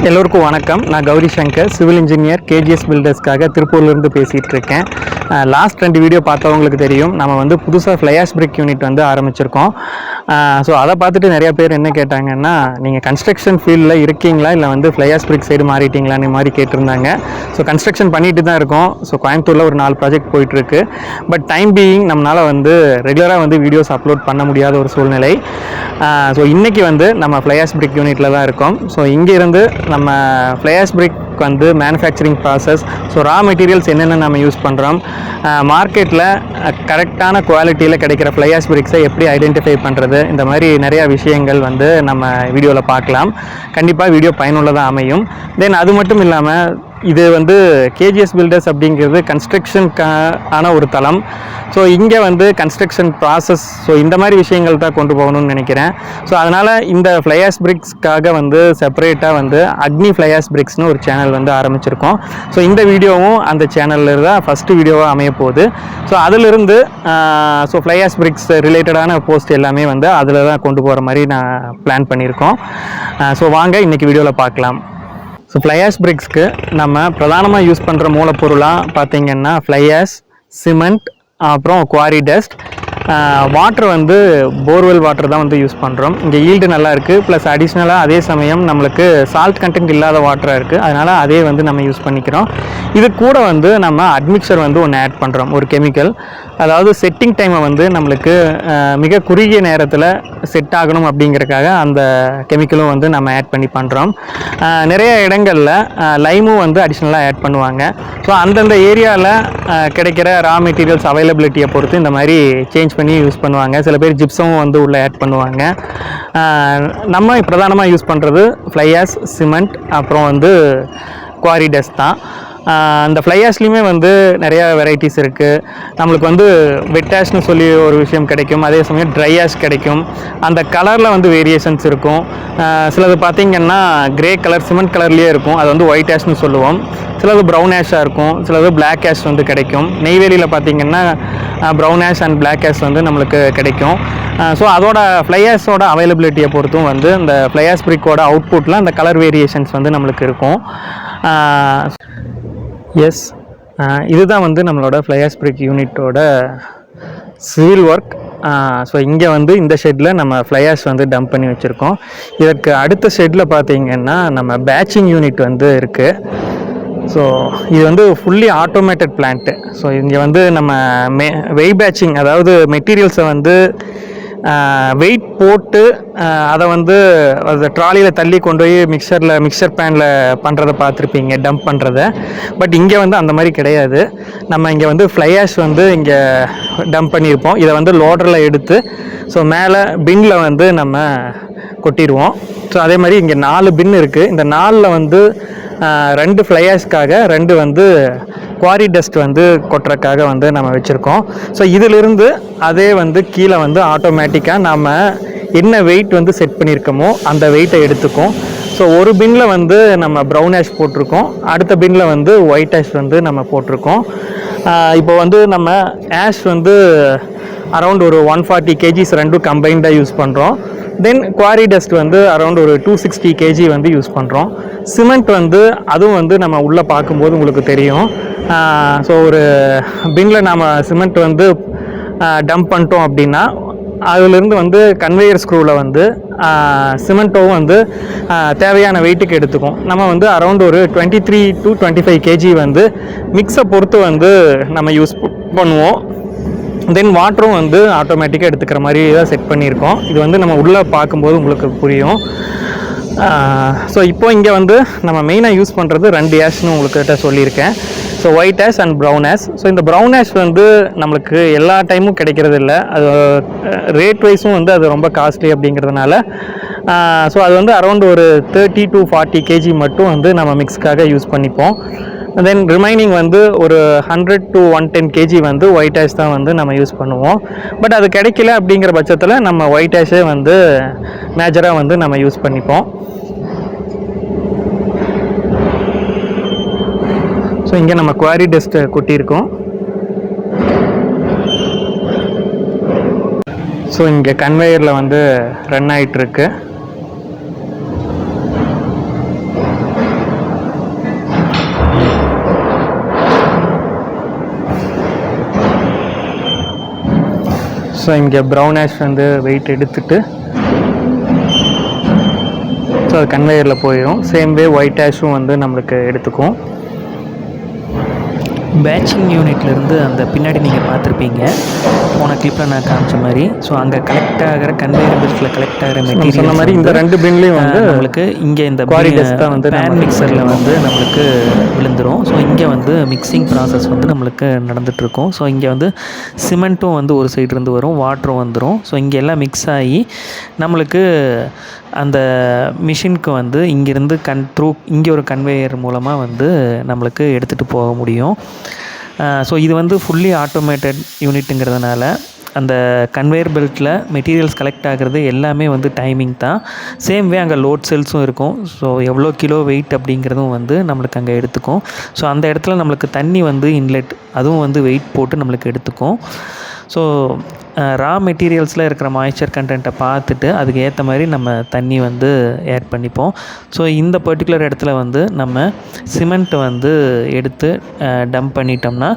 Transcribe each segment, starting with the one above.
எல்லோருக்கும் வணக்கம். நான் Gowri Shankar, civil engineer, KGS பில்டர்ஸ்க்காக திருப்பூர்லேருந்து பேசிகிட்டு இருக்கேன். லாஸ்ட் 2 வீடியோ பார்த்தவங்களுக்கு தெரியும், நம்ம வந்து புதுசாக ஃப்ளையாஷ் பிரிக் யூனிட் வந்து ஆரம்பிச்சிருக்கோம். ஸோ அதை பார்த்துட்டு நிறைய பேர் என்ன கேட்டாங்கன்னா, நீங்கள் கன்ஸ்ட்ரக்ஷன் ஃபீல்டில் இருக்கீங்களா இல்லை வந்து ஃப்ளையாஷ் பிரிக் சைடு மாறிட்டீங்களான்னு மாதிரி கேட்டிருந்தாங்க. ஸோ கன்ஸ்ட்ரக்ஷன் பண்ணிட்டு தான் இருக்கோம். ஸோ கோயம்புத்தூரில் ஒரு 4 ப்ராஜெக்ட் போயிட்டுருக்கு. பட் டைம் பீயிங் நம்மளால் வந்து ரெகுலராக வந்து வீடியோஸ் அப்லோட் பண்ண முடியாத ஒரு சூழ்நிலை. ஸோ இன்றைக்கி வந்து நம்ம ஃப்ளையாஷ் பிரிக் யூனிட்டில் தான் இருக்கோம். ஸோ இங்கேருந்து நம்ம ஃப்ளையாஷ் பிரிக் வந்து manufacturing process, so raw materials என்னென்ன நம்ம யூஸ் பண்ணுறோம், மார்க்கெட்டில் கரெக்டான குவாலிட்டியில் கிடைக்கிற ஃப்ளையாஷ் பிரிக்ஸை எப்படி ஐடென்டிஃபை பண்ணுறது, இந்த மாதிரி நிறையா விஷயங்கள் வந்து நம்ம வீடியோவில் பார்க்கலாம். கண்டிப்பாக வீடியோ பயனுள்ளதாக அமையும். தென் அது மட்டும் இல்லாமல் இது வந்து கேஜிஎஸ் பில்டர்ஸ் அப்படிங்கிறது கன்ஸ்ட்ரக்ஷனுக்கான ஒரு தளம். ஸோ இங்கே வந்து கன்ஸ்ட்ரக்ஷன் ப்ராசஸ், ஸோ இந்த மாதிரி விஷயங்கள் தான் கொண்டு போகணும்னு நினைக்கிறேன். ஸோ அதனால் இந்த ஃப்ளையாஷ் பிரிக்ஸ்க்காக வந்து செப்பரேட்டாக வந்து அக்னி ஃப்ளையாஷ் பிரிக்ஸ்னு ஒரு சேனல் வந்து ஆரம்பிச்சிருக்கோம். ஸோ இந்த வீடியோவும் அந்த சேனலில் தான் ஃபஸ்ட்டு வீடியோவாக அமைய போகுது. ஸோ அதிலிருந்து ஸோ ஃப்ளையாஷ் பிரிக்ஸ் ரிலேட்டடான போஸ்ட் எல்லாமே வந்து அதில் தான் கொண்டு போகிற மாதிரி நான் பிளான் பண்ணியிருக்கோம். ஸோ வாங்க இன்றைக்கி வீடியோவில் பார்க்கலாம். ஸோ ஃப்ளையாஷ் பிரிக்ஸ்க்கு நம்ம பிரதானமாக யூஸ் பண்ணுற மூலப்பொருளாக பார்த்திங்கன்னா ஃப்ளையாஷ், சிமெண்ட், அப்புறம் குவாரி டஸ்ட். வாட்டர் வந்து போர்வெல் வாட்டர் தான் வந்து யூஸ் பண்ணுறோம். இங்கே ஈல்டு நல்லா இருக்குது. ப்ளஸ் அடிஷ்னலாக அதே சமயம் நம்மளுக்கு சால்ட் கண்டென்ட் இல்லாத வாட்டராக இருக்குது. அதனால் அதே வந்து நம்ம யூஸ் பண்ணிக்கிறோம். இது கூட வந்து நம்ம அட்மிக்சர் வந்து ஒன்று ஆட் பண்ணுறோம், ஒரு கெமிக்கல். அதாவது செட்டிங் டைமை வந்து நம்மளுக்கு மிக குறுகிய நேரத்தில் செட் ஆகணும் அப்படிங்கிறதுக்காக அந்த கெமிக்கலும் வந்து நம்ம ஆட் பண்ணி பண்ணுறோம். நிறைய இடங்களில் லைமும் வந்து அடிஷ்னலாக ஆட் பண்ணுவாங்க. ஸோ அந்தந்த ஏரியாவில் கிடைக்கிற ரா மெட்டீரியல்ஸ் அவைலபிலிட்டியை பொறுத்து இந்த மாதிரி சேஞ்ச் பண்ணி யூஸ் பண்ணுவாங்க. சில பேர் ஜிப்ஸமும் வந்து உள்ளே ஆட் பண்ணுவாங்க. நம்ம பிரதானமாக யூஸ் பண்ணுறது ஃப்ளையாஷ், சிமெண்ட், அப்புறம் வந்து குவாரி டஸ்ட் தான். அந்த ஃப்ளையாஷ்லேயுமே வந்து நிறையா வெரைட்டிஸ் இருக்குது. நம்மளுக்கு வந்து வெட் ஆஷ்னு சொல்லி ஒரு விஷயம் கிடைக்கும், அதே சமயம் ட்ரை ஆஷ் கிடைக்கும். அந்த கலரில் வந்து வேரியேஷன்ஸ் இருக்கும். சிலது பார்த்திங்கன்னா கிரே கலர் சிமெண்ட் கலர்லேயே இருக்கும், அது வந்து ஒயிட் ஆஷ்னு சொல்லுவோம். சிலது ப்ரௌன் ஆஷாக இருக்கும், சிலது பிளாக் ஆஷ் வந்து கிடைக்கும். நெய்வேலியில் பார்த்திங்கன்னா brown ash and black ash வந்து நம்மளுக்கு கிடைக்கும். ஸோ அதோட ஃப்ளையாஷோட அவைலபிலிட்டியை பொறுத்தும் வந்து இந்த ஃப்ளையாஷ் பிரிக்கோட அவுட்புட்டில் அந்த கலர் வேரியேஷன்ஸ் வந்து நம்மளுக்கு இருக்கும். எஸ், இதுதான் வந்து நம்மளோட ஃப்ளையாஷ் பிரிக் யூனிட்டோட சிவில் ஒர்க். ஸோ இங்கே வந்து இந்த ஷெட்டில் நம்ம ஃப்ளையாஷ் வந்து டம்ப் பண்ணி வச்சுருக்கோம். இதற்கு அடுத்த ஷெட்டில் பார்த்திங்கன்னா நம்ம பேட்சிங் யூனிட் வந்து இருக்குது. ஸோ இது வந்து ஃபுல்லி ஆட்டோமேட்டட் பிளான்ட்டு. ஸோ இங்கே வந்து நம்ம வெய் பேட்சிங், அதாவது மெட்டீரியல்ஸை வந்து வெயிட் போட்டு அதை வந்து அந்த ட்ராலியில் தள்ளி கொண்டு போய் மிக்சர் பேனில் பண்ணுறதை பார்த்துருப்பீங்க, டம்ப் பண்ணுறத. பட் இங்கே வந்து அந்த மாதிரி கிடையாது. நம்ம இங்கே வந்து ஃப்ளையாஷ் வந்து இங்கே டம்ப் பண்ணியிருப்போம். இதை வந்து லோடரில் எடுத்து ஸோ மேலே பின்னில் வந்து நம்ம கொட்டிடுவோம். ஸோ அதே மாதிரி இங்கே 4 பின் இருக்குது. இந்த 4ல் வந்து 2 ஃப்ளையாஷ்க்காக, 2 வந்து குவாரி டஸ்ட் வந்து கொட்டுறதுக்காக வந்து நம்ம வச்சுருக்கோம். ஸோ இதிலிருந்து அதே வந்து கீழே வந்து ஆட்டோமேட்டிக்காக நம்ம என்ன வெயிட் வந்து செட் பண்ணியிருக்கோமோ அந்த வெயிட்டை எடுத்துக்கும். ஸோ ஒரு பின்னில் வந்து நம்ம ப்ரௌன் ஆஷ் போட்டிருக்கோம், அடுத்த பின்னில் வந்து ஒயிட் ஆஷ் வந்து நம்ம போட்டிருக்கோம். இப்போ வந்து நம்ம ஆஷ் வந்து அரௌண்ட் ஒரு 140 kgs ரெண்டும் கம்பைண்டாக யூஸ் பண்ணுறோம். தென் குவாரி டஸ்ட் வந்து அரௌண்ட் ஒரு 260 kg வந்து யூஸ் பண்ணுறோம். சிமெண்ட் வந்து அதுவும் வந்து நம்ம உள்ளே பார்க்கும்போது உங்களுக்கு தெரியும். ஸோ ஒரு பின்னில் நம்ம சிமெண்ட் வந்து டம்ப் பண்ணிட்டோம் அப்படின்னா அதிலிருந்து வந்து கன்வேயர் ஸ்க்ரூவில் வந்து சிமெண்ட்டும் வந்து தேவையான வெயிட்டுக்கு எடுத்துக்கும். நம்ம வந்து அரௌண்ட் ஒரு 23 to 25 kg வந்து மிக்ஸை பொறுத்து வந்து நம்ம யூஸ் பண்ணுவோம். தென் வாட்டரும் வந்து ஆட்டோமேட்டிக்காக எடுத்துக்கிற மாதிரி தான் செட் பண்ணியிருக்கோம். இது வந்து நம்ம உள்ளே பார்க்கும்போது உங்களுக்கு புரியும். ஸோ இப்போ இங்கே வந்து நம்ம மெயினாக யூஸ் பண்ணுறது 2 ஆஷ்னு உங்கள்கிட்ட சொல்லியிருக்கேன். So white ash and brown ash. So இந்த ப்ரௌன் ஆஷ் வந்து நம்மளுக்கு எல்லா டைமும் கிடைக்கிறது இல்லை. அது ரேட் வைஸும் வந்து அது ரொம்ப காஸ்ட்லி அப்படிங்கிறதுனால ஸோ அது வந்து அரௌண்ட் ஒரு 30 to 40 kg மட்டும் வந்து நம்ம மிக்ஸ்க்காக யூஸ் பண்ணிப்போம். தென் ரிமைனிங் வந்து ஒரு 100 to 110 kg வந்து ஒயிட் ஆஷ் தான் வந்து நம்ம யூஸ் பண்ணுவோம். பட் அது கிடைக்கல அப்படிங்கிற பட்சத்தில் நம்ம ஒயிட் ஆஷே வந்து மேஜராக வந்து நம்ம யூஸ் பண்ணிப்போம். ஸோ இங்கே நம்ம குவாரி டஸ்ட்டை கொட்டியிருக்கோம். ஸோ இங்கே கன்வேயரில் வந்து ரன் ஆகிட்டுருக்கு. ஸோ இங்கே ப்ரௌன் ஆஷ் வந்து வெயிட் எடுத்துட்டு ஸோ அது கன்வேயரில் போயிடும். சேம் வே ஒயிட் ஆஷும் வந்து நம்மளுக்கு எடுத்துக்கும். பேட்சிங் யூனிட்லேருந்து அந்த பின்னாடி நீங்கள் பார்த்துருப்பீங்க போன கிளிப்பில் நான் காமிச்ச மாதிரி. ஸோ அங்கே கலெக்ட் ஆகிற கன்வேயர் பெல்ட்டில் கலெக்ட் ஆகிற மெட்டீரியல் மாதிரி இந்த 2 பின்லையும் வந்து நம்மளுக்கு இங்கே இந்த வந்து பேன் மிக்சரில் வந்து நம்மளுக்கு விழுந்துடும். ஸோ இங்கே வந்து மிக்சிங் ப்ராசஸ் வந்து நம்மளுக்கு நடந்துகிட்ருக்கும். ஸோ இங்கே வந்து சிமெண்ட்டும் வந்து ஒரு சைடு இருந்து வரும், வாட்டரும் வந்துடும். ஸோ இங்கே எல்லாம் மிக்ஸ் ஆகி நம்மளுக்கு அந்த மிஷினுக்கு வந்து இங்கேருந்து இங்கே ஒரு கன்வேயர் மூலமாக வந்து நம்மளுக்கு எடுத்துகிட்டு போக முடியும். ஸோ இது வந்து ஃபுல்லி ஆட்டோமேட்டட் யூனிட்டுங்கிறதுனால அந்த கன்வேயர் பெல்ட்டில் மெட்டீரியல்ஸ் கலெக்ட் ஆகிறது எல்லாமே வந்து டைமிங் தான். சேம் வே அங்கே லோட் செல்ஸும் இருக்கும். ஸோ எவ்வளோ கிலோ வெயிட் அப்படிங்கிறதும் வந்து நம்மளுக்கு அங்கே எடுத்துக்கும். ஸோ அந்த இடத்துல நம்மளுக்கு தண்ணி வந்து இன்லெட் அதுவும் வந்து வெயிட் போட்டு நம்மளுக்கு எடுத்துக்கும். ஸோ ரா மெட்டீரியல்ஸில் இருக்கிற மாய்ஸ்சர் கண்டென்ட்டை பார்த்துட்டு அதுக்கு ஏற்ற மாதிரி நம்ம தண்ணி வந்து ஆட் பண்ணிப்போம். ஸோ இந்த பர்டிகுலர் இடத்துல வந்து நம்ம சிமெண்ட்டை வந்து எடுத்து டம்ப் பண்ணிட்டோம்னா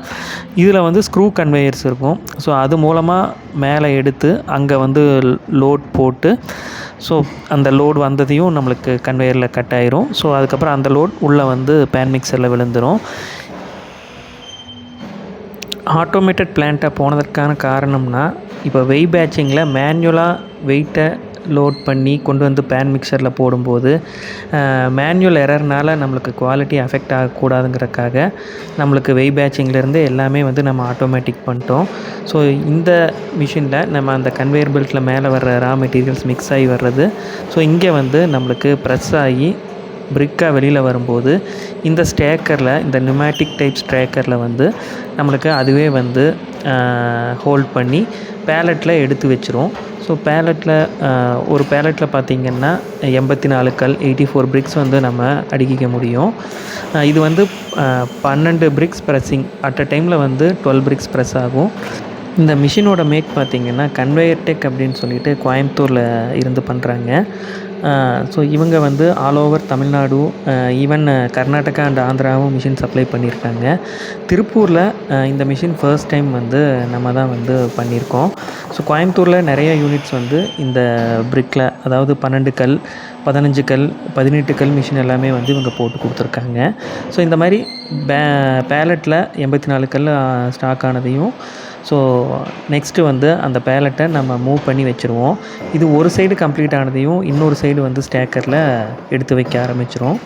இதில் வந்து ஸ்க்ரூ கன்வேயர்ஸ் இருக்கும். ஸோ அது மூலமாக மேலே எடுத்து அங்கே வந்து லோட் போட்டு ஸோ அந்த லோடு வந்ததையும் நம்மளுக்கு கன்வேயரில் கட் ஆயிரும். ஸோ அதுக்கப்புறம் அந்த லோட் உள்ளே வந்து பேன் மிக்சரில் விழுந்துடும். ஆட்டோமேட்டட் பிளான்ட்டாக போனதற்கான காரணம்னா இப்போ வெய் பேட்சிங்கில் மேன்யுவலாக வெயிட்டை லோட் பண்ணி கொண்டு வந்து பேன் மிக்சரில் போடும்போது மேன்யுவல் எரர்னால் நம்மளுக்கு குவாலிட்டி அஃபெக்ட் ஆகக்கூடாதுங்கிறக்காக நம்மளுக்கு வெய் பேட்சிங்லேருந்து எல்லாமே வந்து நம்ம ஆட்டோமேட்டிக் பண்ணிட்டோம். ஸோ இந்த மிஷினில் நம்ம அந்த கன்வேயர் பெல்ட்டில் மேலே வர்ற ரா மெட்டீரியல்ஸ் மிக்ஸ் ஆகி வர்றது ஸோ இங்கே வந்து நம்மளுக்கு ப்ரெஸ் ஆகி பிரிக்காக வெளியில் வரும்போது இந்த ஸ்டேக்கரில் இந்த நியூமேட்டிக் டைப் ஸ்டேக்கரில் வந்து நம்மளுக்கு அதுவே வந்து ஹோல்ட் பண்ணி பேலட்டில் எடுத்து வச்சிரும். ஸோ பேலட்டில் ஒரு பேலட்டில் பார்த்திங்கன்னா 84 கல் 84 பிரிக்ஸ் வந்து நம்ம அடுக்கிக்க முடியும். இது வந்து 12 பிரிக்ஸ் ப்ரெஸ்ஸிங் அட் அ டைமில் வந்து 12 பிரிக்ஸ் ப்ரெஸ் ஆகும். இந்த மிஷினோட மேக் பார்த்திங்கன்னா கன்வேயர் டெக் அப்படின்னு சொல்லிட்டு கோயம்புத்தூரில் இருந்து பண்ணுறாங்க. ஸோ இவங்க வந்து all over Tamil Nadu even Karnataka and ஆந்திராவும் மிஷின் சப்ளை பண்ணியிருக்காங்க. திருப்பூரில் இந்த மிஷின் ஃபர்ஸ்ட் டைம் வந்து நம்ம தான் வந்து பண்ணியிருக்கோம். ஸோ கோயம்புத்தூரில் நிறைய யூனிட்ஸ் வந்து இந்த பிரிக்கில் அதாவது 12 கல் 15 கல் 18 கல் மிஷின் எல்லாமே வந்து இவங்க போட்டு கொடுத்துருக்காங்க. ஸோ இந்த மாதிரி பேலட்டில் 84 கல் ஸ்டாக் ஆனதையும் ஸோ நெக்ஸ்ட்டு வந்து அந்த பேலட்டை நம்ம மூவ் பண்ணி வச்சுருவோம். இது ஒரு சைடு கம்ப்ளீட் ஆனதையும் இன்னொரு சைடு வந்து ஸ்டேக்கரில் எடுத்து வைக்க ஆரம்பிச்சிரும்.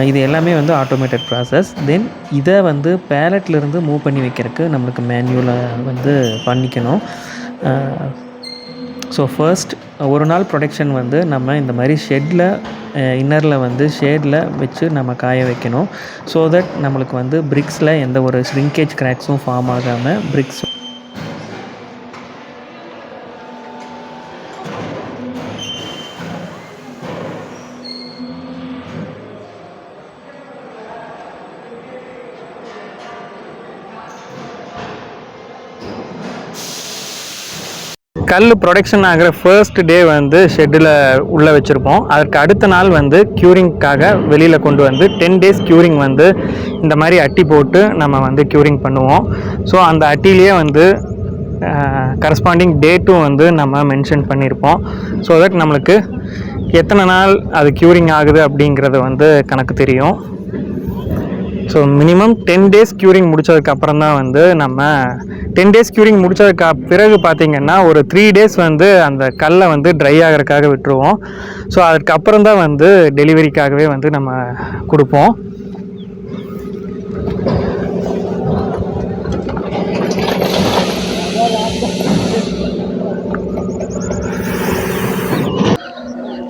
இது எல்லாமே வந்து ஆட்டோமேட்டட் ப்ராசஸ். தென் இதை வந்து பேலட்லேருந்து மூவ் பண்ணி வைக்கிறதுக்கு நம்மளுக்கு மேன்யூலாக வந்து பண்ணிக்கணும். ஸோ ஃபர்ஸ்ட் ஒரு நாள் ப்ரொடக்ஷன் வந்து நம்ம இந்த மாதிரி ஷெட்டில் இன்னரில் வந்து ஷேடில் வச்சு நம்ம காய வைக்கணும். ஸோ தட் நம்மளுக்கு வந்து பிரிக்ஸில் எந்த ஒரு ஷ்ரிங்கேஜ் கிராக்ஸும் ஃபார்ம் ஆகாமல் பிரிக்ஸ் கல் ப்ரொடக்ஷன் ஆகிற ஃபர்ஸ்ட் டே வந்து ஷெட்டில் உள்ளே வச்சுருப்போம். அதற்கு அடுத்த நாள் வந்து க்யூரிங்க்காக வெளியில் கொண்டு வந்து 10 days க்யூரிங் வந்து இந்த மாதிரி அட்டி போட்டு நம்ம வந்து க்யூரிங் பண்ணுவோம். ஸோ அந்த அட்டிலேயே வந்து கரஸ்பாண்டிங் டேட்டும் வந்து நம்ம மென்ஷன் பண்ணியிருப்போம். ஸோ தட் நம்மளுக்கு எத்தனை நாள் அது க்யூரிங் ஆகுது அப்படிங்கிறது வந்து கணக்கு தெரியும். ஸோ மினிமம் 10 days க்யூரிங் முடித்ததுக்கப்புறம் தான் வந்து நம்ம 10 days க்யூரிங் முடித்ததுக்கு பிறகு பார்த்திங்கன்னா ஒரு 3 days வந்து அந்த கல்லை வந்து ட்ரை ஆகிறதுக்காக விட்டுருவோம். ஸோ அதுக்கப்புறம் தான் வந்து டெலிவரிக்காகவே வந்து நம்ம கொடுப்போம்.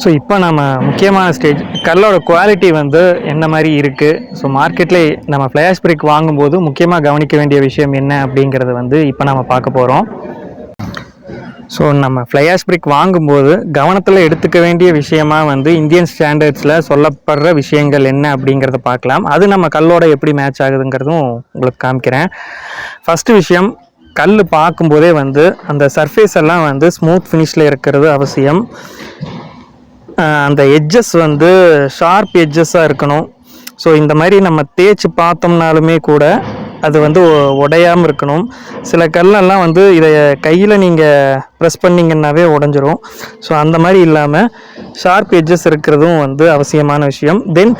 ஸோ இப்போ நம்ம முக்கியமான ஸ்டேஜ் கல்லோட குவாலிட்டி வந்து என்ன மாதிரி இருக்குது. ஸோ மார்க்கெட்டில் நம்ம ஃப்ளையாஷ் பிரிக் வாங்கும்போது முக்கியமாக கவனிக்க வேண்டிய விஷயம் என்ன அப்படிங்கிறத வந்து இப்போ நம்ம பார்க்க போகிறோம். ஸோ நம்ம ஃப்ளையாஷ் பிரிக் வாங்கும்போது கவனத்தில் எடுத்துக்க வேண்டிய விஷயமாக வந்து இந்தியன் ஸ்டாண்டர்ட்ஸில் சொல்லப்படுற விஷயங்கள் என்ன அப்படிங்கிறத பார்க்கலாம். அது நம்ம கல்லோட எப்படி மேட்ச் ஆகுதுங்கிறதும் உங்களுக்கு காமிக்கிறேன். ஃபஸ்ட்டு விஷயம், கல் பார்க்கும்போதே வந்து அந்த சர்ஃபேஸ் எல்லாம் வந்து ஸ்மூத் ஃபினிஷில் இருக்கிறது அவசியம். அந்த எட்ஜஸ் வந்து ஷார்ப் எட்ஜஸாக இருக்கணும். ஸோ இந்த மாதிரி நம்ம தேய்ச்சி பார்த்தோம்னாலுமே கூட அது வந்து உடையாமல் இருக்கணும். சில கல்லெல்லாம் வந்து இதை கையில் நீங்கள் ப்ரெஸ் பண்ணிங்கன்னாவே உடஞ்சிரும். ஸோ அந்த மாதிரி இல்லாமல் ஷார்ப் எட்ஜஸ் இருக்கிறதும் வந்து அவசியமான விஷயம். தென்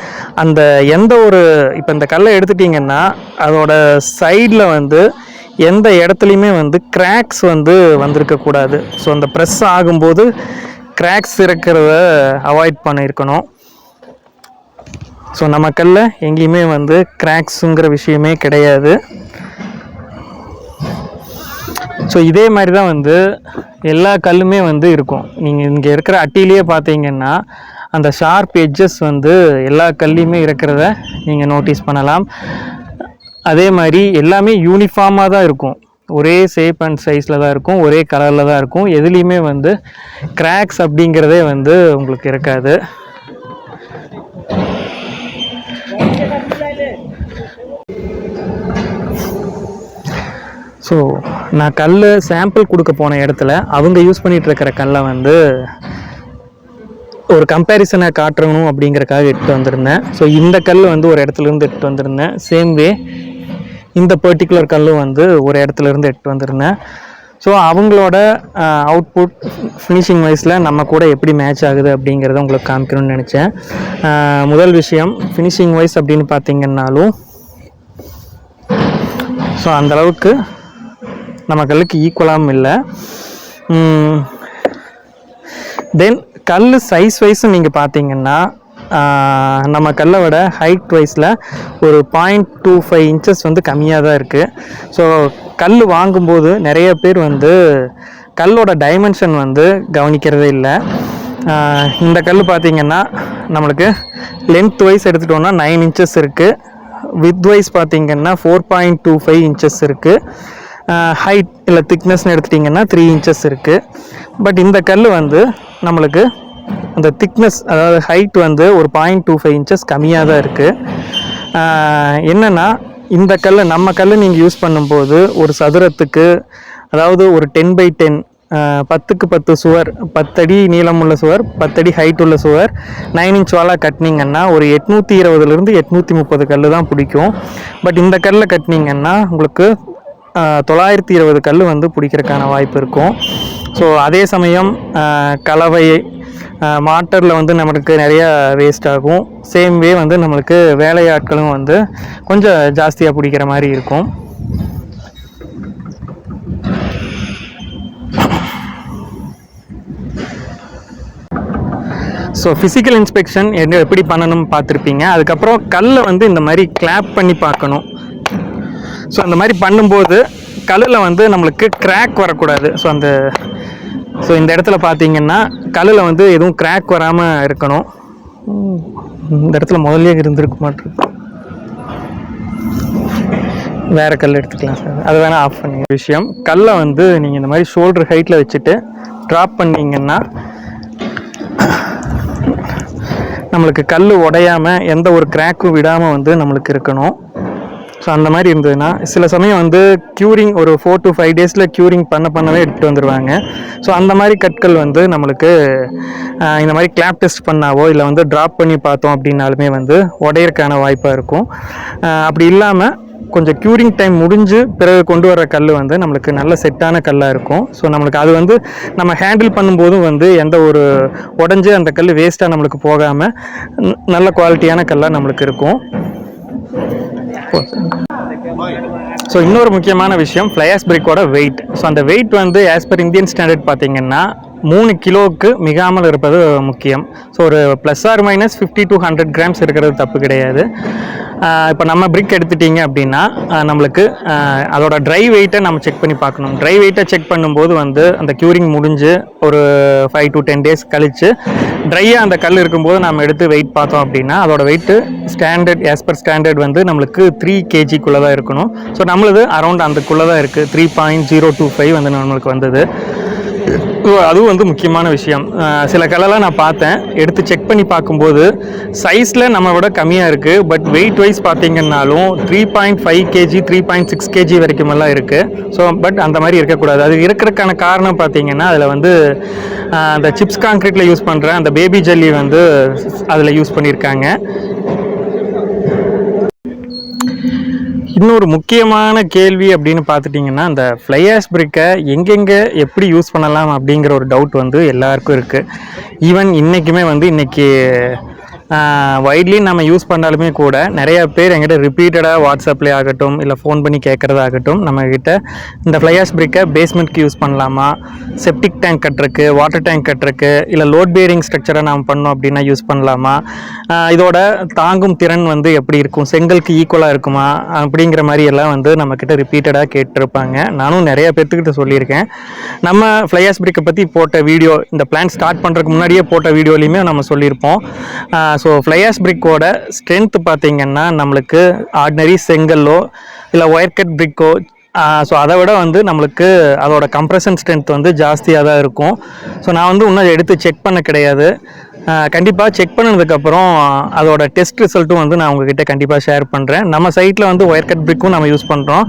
அந்த எந்த ஒரு இப்போ இந்த கல்லை எடுத்துட்டிங்கன்னா அதோட சைடில் வந்து எந்த இடத்துலையுமே வந்து கிராக்ஸ் வந்து வந்திருக்கக்கூடாது. ஸோ அந்த ப்ரெஸ் ஆகும்போது கிராக்ஸ் இருக்கிறத அவாய்ட் பண்ணியிருக்கணும். ஸோ நம்ம கல்ல எங்கேயுமே வந்து கிராக்ஸுங்கிற விஷயமே கிடையாது. ஸோ இதே மாதிரி தான் வந்து எல்லா கல்லுமே வந்து இருக்கும். நீங்கள் இங்கே இருக்கிற அட்டிலேயே பார்த்தீங்கன்னா அந்த ஷார்ப் எட்ஜஸ் வந்து எல்லா கல்லையுமே இருக்கிறத நீங்கள் நோட்டீஸ் பண்ணலாம். அதே மாதிரி எல்லாமே யூனிஃபார்மாக தான் இருக்கும். ஒரே ஷேப் அண்ட் சைஸில் தான் இருக்கும், ஒரே கலரில் தான் இருக்கும். எதுலேயுமே வந்து கிராக்ஸ் அப்படிங்கிறதே வந்து உங்களுக்கு இருக்காது. ஸோ நான் கல் சாம்பிள் கொடுக்க போன இடத்துல அவங்க யூஸ் பண்ணிகிட்டு இருக்கிற கல்லை வந்து ஒரு கம்பேரிசனை காட்டணும் அப்படிங்கிறக்காக எடுத்து வந்திருந்தேன். ஸோ இந்த கல் வந்து ஒரு இடத்துலேருந்து எடுத்து வந்திருந்தேன். சேம் வே இந்த பர்டிகுலர் கல்லும் வந்து ஒரு இடத்துலேருந்து எடுத்து வந்திருந்தேன். ஸோ அவங்களோட அவுட்புட் ஃபினிஷிங் வைஸில் நம்ம கூட எப்படி மேட்ச் ஆகுது அப்படிங்கிறத உங்களுக்கு காமிக்கணும்னு நினச்சேன். முதல் விஷயம் ஃபினிஷிங் வைஸ் அப்படின்னு பார்த்தீங்கன்னாலும் ஸோ அந்தளவுக்கு நம்ம கல்லுக்கு ஈக்குவலாகவும் இல்லை. தென் கல் சைஸ் வைஸும் நீங்கள் பார்த்தீங்கன்னா நம்ம கல்லை விட ஹைட் வைஸில் ஒரு 0.25 இன்ச்சஸ் வந்து கம்மியாக தான் இருக்குது. ஸோ கல் வாங்கும்போது நிறைய பேர் வந்து கல்லோட டைமென்ஷன் வந்து கவனிக்கிறதே இல்லை. இந்த கல் பார்த்திங்கன்னா நம்மளுக்கு லென்த் வைஸ் எடுத்துகிட்டோன்னா 9 இன்ச்சஸ் இருக்குது. வித் வைஸ் பார்த்திங்கன்னா 4.25 இன்ச்சஸ் இருக்குது. ஹைட் இல்லை திக்னஸ்ன்னு எடுத்துட்டிங்கன்னா 3 இன்ச்சஸ் இருக்குது. பட் இந்த கல் வந்து நம்மளுக்கு அந்த திக்னஸ் அதாவது ஹைட் வந்து ஒரு 0.25 இன்ச்சஸ் கம்மியாக தான் இருக்குது. என்னென்னா இந்த கல் நம்ம கல் நீங்கள் யூஸ் பண்ணும்போது ஒரு சதுரத்துக்கு அதாவது ஒரு 10x10 10க்கு 10 சுவர், 10 அடி நீளம் உள்ள சுவர், 10 அடி ஹைட் உள்ள சுவர் 9 இன்ச் வாலாக கட்டினீங்கன்னா ஒரு 820லேருந்து 830 கல் தான் பிடிக்கும். பட் இந்த கல்லை கட்டினீங்கன்னா உங்களுக்கு 920 கல் வந்து பிடிக்கிறதுக்கான வாய்ப்பு இருக்கும். ஸோ அதே சமயம் கலவை மாட்டரில் வந்து நம்மளுக்கு நிறையா வேஸ்ட் ஆகும். சேம் வே வந்து நம்மளுக்கு வேலையாட்களும் வந்து கொஞ்சம் ஜாஸ்தியாக பிடிக்கிற மாதிரி இருக்கும். ஸோ ஃபிசிக்கல் இன்ஸ்பெக்ஷன் எப்படி பண்ணணும்னு பார்த்துருப்பீங்க. அதுக்கப்புறம் கல்லை வந்து இந்த மாதிரி கிளாப் பண்ணி பார்க்கணும். ஸோ அந்த மாதிரி பண்ணும்போது கல்லில் வந்து நம்மளுக்கு கிராக் வரக்கூடாது. ஸோ இந்த இடத்துல பார்த்தீங்கன்னா கல்லில் வந்து எதுவும் கிராக் வராமல் இருக்கணும். இந்த இடத்துல முதல்ல இருந்திருக்க மாட்டேருக்கு. வேறு கல் எடுத்துக்கலாம் சார், அது வேணால் ஆஃப் பண்ணி. விஷயம் கல்லை வந்து நீங்கள் இந்த மாதிரி ஷோல்டர் ஹைட்டில் வச்சுட்டு ட்ராப் பண்ணிங்கன்னா நம்மளுக்கு கல் உடையாமல் எந்த ஒரு கிராக்கும் விடாமல் வந்து நம்மளுக்கு இருக்கணும். ஸோ அந்த மாதிரி இருந்ததுன்னா சில சமயம் வந்து க்யூரிங் ஒரு 4 to 5 டேஸில் க்யூரிங் பண்ணவே எடுத்துகிட்டு வந்துடுவாங்க. ஸோ அந்த மாதிரி கற்கள் வந்து நம்மளுக்கு இந்த மாதிரி கிளாப் டெஸ்ட் பண்ணாவோ இல்லை வந்து ட்ராப் பண்ணி பார்த்தோம் அப்படின்னாலுமே வந்து உடையறக்கான வாய்ப்பாக இருக்கும். அப்படி இல்லாமல் கொஞ்சம் க்யூரிங் டைம் முடிஞ்சு பிறகு கொண்டு வர கல் வந்து நம்மளுக்கு நல்ல செட்டான கல்லாக இருக்கும். ஸோ நம்மளுக்கு அது வந்து நம்ம ஹேண்டில் பண்ணும்போதும் வந்து எந்த ஒரு உடஞ்சி அந்த கல் வேஸ்ட்டாக நம்மளுக்கு போகாமல் நல்ல குவாலிட்டியான கல்லாக நம்மளுக்கு இருக்கும். ஸோ இன்னொரு முக்கியமான விஷயம் ஃப்ளையாஷ் பிரிக்கோட வெயிட். ஸோ அந்த வெயிட் வந்து ஆஸ் பர் இந்தியன் ஸ்டாண்டர்ட் பார்த்தீங்கன்னா 3 கிலோவுக்கு மிகாமல் இருப்பது முக்கியம். ஸோ ஒரு +or-50 to 100 கிராம்ஸ் இருக்கிறது தப்பு கிடையாது. இப்போ நம்ம பிரிக் எடுத்துட்டிங்க அப்படின்னா நம்மளுக்கு அதோட ட்ரை வெயிட்டை நம்ம செக் பண்ணி பார்க்கணும். ட்ரை வெயிட்டை செக் பண்ணும்போது வந்து அந்த க்யூரிங் முடிஞ்சு ஒரு 5 to 10 டேஸ் கழித்து ட்ரையாக அந்த கல் இருக்கும்போது நம்ம எடுத்து வெயிட் பார்த்தோம் அப்படின்னா அதோட weight standard as per standard வந்து நம்மளுக்கு 3 kgக்குள்ளே தான் இருக்கணும். ஸோ நம்மளது அரௌண்ட் அதுக்குள்ளே தான் இருக்குது. 3.025 வந்து நம்மளுக்கு வந்தது. அதுவும் வந்து முக்கியமான விஷயம். சில கல்லெல்லாம் நான் பார்த்தேன், எடுத்து செக் பண்ணி பார்க்கும்போது சைஸில் நம்ம விட கம்மியாக இருக்குது. பட் வெயிட் வைஸ் பார்த்தீங்கன்னாலும் 3.5 kg 3.6 kg வரைக்குமெல்லாம் இருக்குது. ஸோ பட் அந்த மாதிரி இருக்கக்கூடாது. அது இருக்கிறதுக்கான காரணம் பார்த்தீங்கன்னா அதில் வந்து அந்த சிப்ஸ் கான்க்ரீட்டில் யூஸ் பண்ணுற அந்த பேபி ஜல்லி வந்து அதில் யூஸ் பண்ணியிருக்காங்க. இன்னொரு முக்கியமான கேள்வி அப்படின்னு பார்த்துட்டிங்கன்னா, இந்த ஃப்ளையாஷ் பிரிக்கை எங்கெங்கே எப்படி யூஸ் பண்ணலாம் அப்படிங்கிற ஒரு டவுட் வந்து எல்லாருக்கும் இருக்குது. ஈவன் இன்றைக்குமே வந்து இன்றைக்கி வைட்லி நம்ம யூஸ் பண்ணாலுமே கூட நிறைய பேர் எங்கிட்ட ரிப்பீட்டடாக வாட்ஸ்அப்லேயே ஆகட்டும் இல்லை ஃபோன் பண்ணி கேட்குறதாகட்டும் நம்மக்கிட்ட இந்த ஃப்ளையாஷ் பிரிக்கை பேஸ்மெண்ட்க்கு யூஸ் பண்ணலாமா, செப்டிக் டேங்க் கட்டுறக்கு, வாட்டர் டேங்க் கட்டுறக்கு, இல்லை லோட் பேரிங் ஸ்ட்ரக்சரை நாம் பண்ணோம் அப்படின்னா யூஸ் பண்ணலாமா, இதோட தாங்கும் திறன் வந்து எப்படி இருக்கும், செங்கலுக்கு ஈக்குவலாக இருக்குமா அப்படிங்கிற மாதிரி எல்லாம் வந்து நம்மக்கிட்ட ரிப்பீட்டடாக கேட்டிருப்பாங்க. நானும் நிறைய பேர்த்துக்கிட்ட சொல்லியிருக்கேன். நம்ம ஃப்ளையாஷ் பிரிக்கை பற்றி போட்ட வீடியோ, இந்த பிளான் ஸ்டார்ட் பண்ணுறதுக்கு முன்னாடியே போட்ட வீடியோலையுமே நம்ம சொல்லியிருப்போம். ஸோ ஃப்ளையாஷ் பிரிக்கோட ஸ்ட்ரென்த் பார்த்திங்கன்னா நம்மளுக்கு ஆர்டினரி செங்கல்லோ இல்லை ஒயர் கட் பிரிக்கோ ஸோ அதை விட வந்து நம்மளுக்கு அதோட கம்ப்ரெஷன் ஸ்ட்ரென்த் வந்து ஜாஸ்தியாக தான் இருக்கும். ஸோ நான் வந்து இன்னும் எடுத்து செக் பண்ண கிடையாது. கண்டிப்பாக செக் பண்ணதுக்கப்புறம் அதோட டெஸ்ட் ரிசல்ட்டும் வந்து நான் உங்ககிட்ட கண்டிப்பாக ஷேர் பண்ணுறேன். நம்ம சைட்டில் வந்து ஒயர் கட் பிரிக்கும் நம்ம யூஸ் பண்ணுறோம்.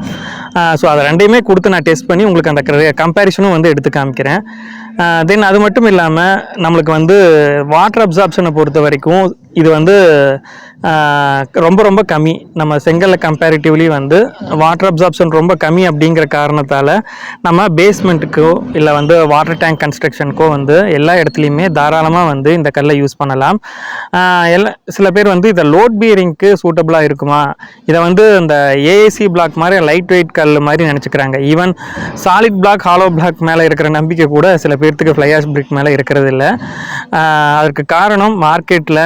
ஸோ அதை ரெண்டையுமே கொடுத்து நான் டெஸ்ட் பண்ணி உங்களுக்கு அந்த கம்பேரிஷனும் வந்து எடுத்து காமிக்கிறேன். தென் அது மட்டும் இல்லாமல் நம்மளுக்கு வந்து வாட்டர் அப்சார்ப்ஷனை பொறுத்த வரைக்கும் இது வந்து ரொம்ப ரொம்ப கம்மி. நம்ம செங்கல்ல கம்பேரிட்டிவ்லி வந்து வாட்டர் அப்சார்ப்ஷன் ரொம்ப கம்மி அப்படிங்கிற காரணத்தால் நம்ம பேஸ்மெண்ட்டுக்கோ இல்லை வந்து வாட்டர் டேங்க் கன்ஸ்ட்ரக்ஷனுக்கோ வந்து எல்லா இடத்துலையுமே தாராளமாக வந்து இந்த கல்லை யூஸ் பண்ணலாம். சில பேர் வந்து இதை லோட் பியரிங்க்கு சூட்டபுளாக இருக்குமா, இதை வந்து இந்த ஏஏசி பிளாக் மாதிரி லைட் வெயிட் கல் மாதிரி நினச்சிக்கிறாங்க. Even solid block, hollow block மேலே இருக்கிற நம்பிக்கை கூட சில பேர்த்துக்கு ஃப்ளையாஷ் பிரிக் மேலே இருக்கிறது இல்லை. அதற்கு காரணம் மார்க்கெட்டில்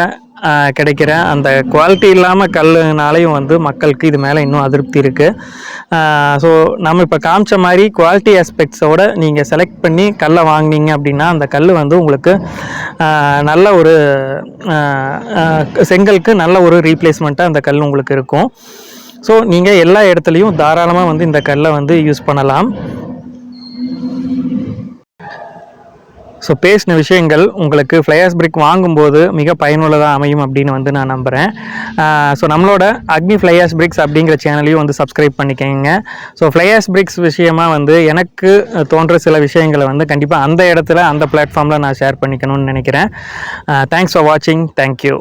கிடைக்கிற அந்த குவாலிட்டி இல்லாமல் கல்லுனாலையும் வந்து மக்களுக்கு இது மேலே இன்னும் அதிருப்தி இருக்குது. ஸோ நம்ம இப்போ காமிச்ச மாதிரி குவாலிட்டி ஆஸ்பெக்ட்ஸோடு நீங்கள் செலக்ட் பண்ணி கல்லை வாங்கினீங்க அப்படின்னா அந்த கல் வந்து உங்களுக்கு நல்ல ஒரு செங்கலுக்கு நல்ல ஒரு ரீப்ளேஸ்மெண்ட்டாக அந்த கல் உங்களுக்கு இருக்கும். ஸோ நீங்கள் எல்லா இடத்துலையும் தாராளமாக வந்து இந்த கல்லை வந்து யூஸ் பண்ணலாம். ஸோ பேசின விஷயங்கள் உங்களுக்கு ஃப்ளையாஷ் பிரிக் வாங்கும்போது மிக பயனுள்ளதாக அமையும் அப்படின்னு வந்து நான் நம்புகிறேன். ஸோ நம்மளோட அக்னி ஃப்ளையாஷ் பிரிக்ஸ் அப்படிங்கிற சேனலையும் வந்து சப்ஸ்கிரைப் பண்ணிக்கோங்க. ஸோ ஃப்ளையாஷ் பிரிக்ஸ் விஷயமாக வந்து எனக்கு தோன்ற சில விஷயங்களை வந்து கண்டிப்பாக அந்த இடத்துல அந்த பிளாட்ஃபார்மில் நான் ஷேர் பண்ணிக்கணும்னு நினைக்கிறேன். தேங்க்ஸ் ஃபார் வாட்சிங். தேங்க்யூ.